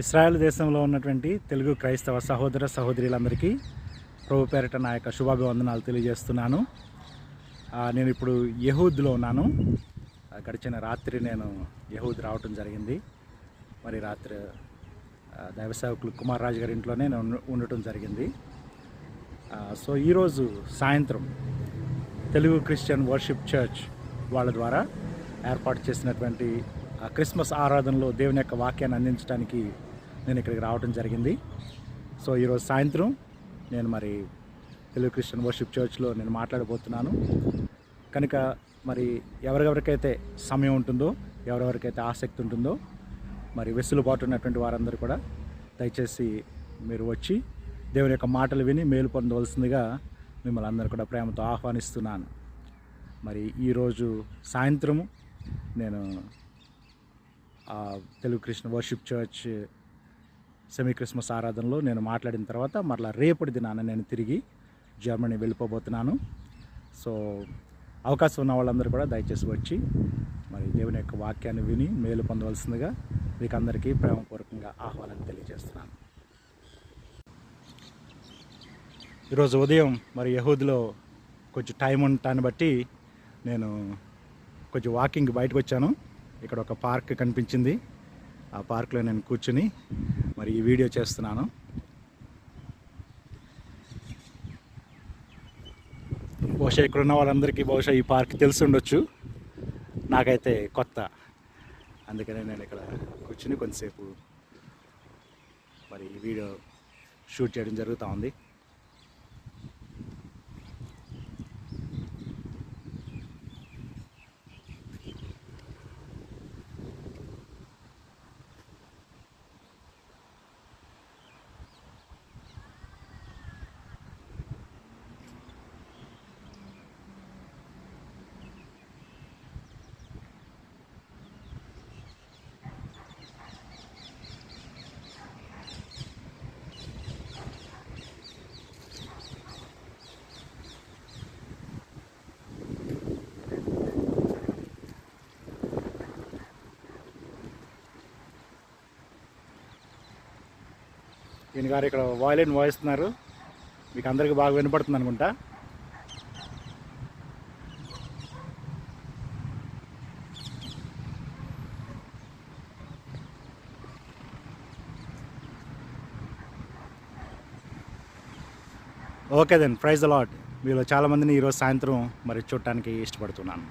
Israel దేశంలో ఉన్నటువంటి తెలుగు క్రైస్తవ సహోదర సహోదరులందరికీ ప్రభు పేరిట నా యొక్క శుభాభివందనాలు తెలియజేస్తున్నాను. నేను ఇప్పుడు యెహూద్లో ఉన్నాను. గడిచిన రాత్రి నేను యెహూద్ రావటం జరిగింది. మరి రాత్రి దైవ సేవకులు కుమార్ రాజు గారి ఇంట్లోనే నేను ఉండటం జరిగింది. సో ఈరోజు సాయంత్రం తెలుగు క్రిస్టియన్ వర్షిప్ చర్చ్ వాళ్ళ ద్వారా ఏర్పాటు చేసినటువంటి క్రిస్మస్ ఆరాధనలో దేవుని యొక్క వాక్యాన్ని అందించడానికి నేను ఇక్కడికి రావడం జరిగింది. సో ఈరోజు సాయంత్రం నేను మరి తెలుగు క్రిస్టియన్ వర్షిప్ చర్చ్లో నేను మాట్లాడబోతున్నాను. కనుక మరి ఎవరెవరికైతే సమయం ఉంటుందో, ఎవరెవరికైతే ఆసక్తి ఉంటుందో, మరి వెసులుబాటు ఉన్నటువంటి వారందరూ కూడా దయచేసి మీరు వచ్చి దేవుని యొక్క మాటలు విని మేలు పొందవలసిందిగా మిమ్మల్ని అందరూ కూడా ప్రేమతో ఆహ్వానిస్తున్నాను. మరి ఈరోజు సాయంత్రము నేను Telugu Christian worship church semi Christmas ఆరాధనలో నేను మాట్లాడిన తర్వాత మరలా రేపటి దినాన నేను తిరిగి జర్మనీ వెళ్ళిపోబోతున్నాను. సో అవకాశం ఉన్న వాళ్ళందరూ కూడా దయచేసి వచ్చి మరి దేవుని యొక్క వాక్యాన్ని విని మేలు పొందవలసిందిగా మీకు అందరికీ ప్రేమపూర్వకంగా ఆహ్వానం తెలియజేస్తున్నాను. ఈరోజు ఉదయం మరి యెహూద్లో కొంచెం టైం ఉండటాన్ని బట్టి నేను కొంచెం వాకింగ్ బయటకు వచ్చాను. ఇక్కడ ఒక పార్క్ కనిపించింది. ఆ పార్క్లో నేను కూర్చుని మరి ఈ వీడియో చేస్తున్నాను. బహుశా ఇక్కడ ఉన్న వాళ్ళందరికీ బహుశా ఈ పార్క్ తెలిసి ఉండొచ్చు, నాకైతే కొత్త. అందుకనే నేను ఇక్కడ కూర్చుని కొంతసేపు మరి ఈ వీడియో షూట్ చేయడం జరుగుతూ ఉంది. ఈయన గారు ఇక్కడ వాయిలిన్ వాయిస్తున్నారు. మీకు అందరికీ బాగా వినపడుతుంది అనుకుంటా. Okay then, praise the Lord. మీలో చాలామందిని ఈరోజు సాయంత్రం మరి చూడటానికి ఇష్టపడుతున్నాను.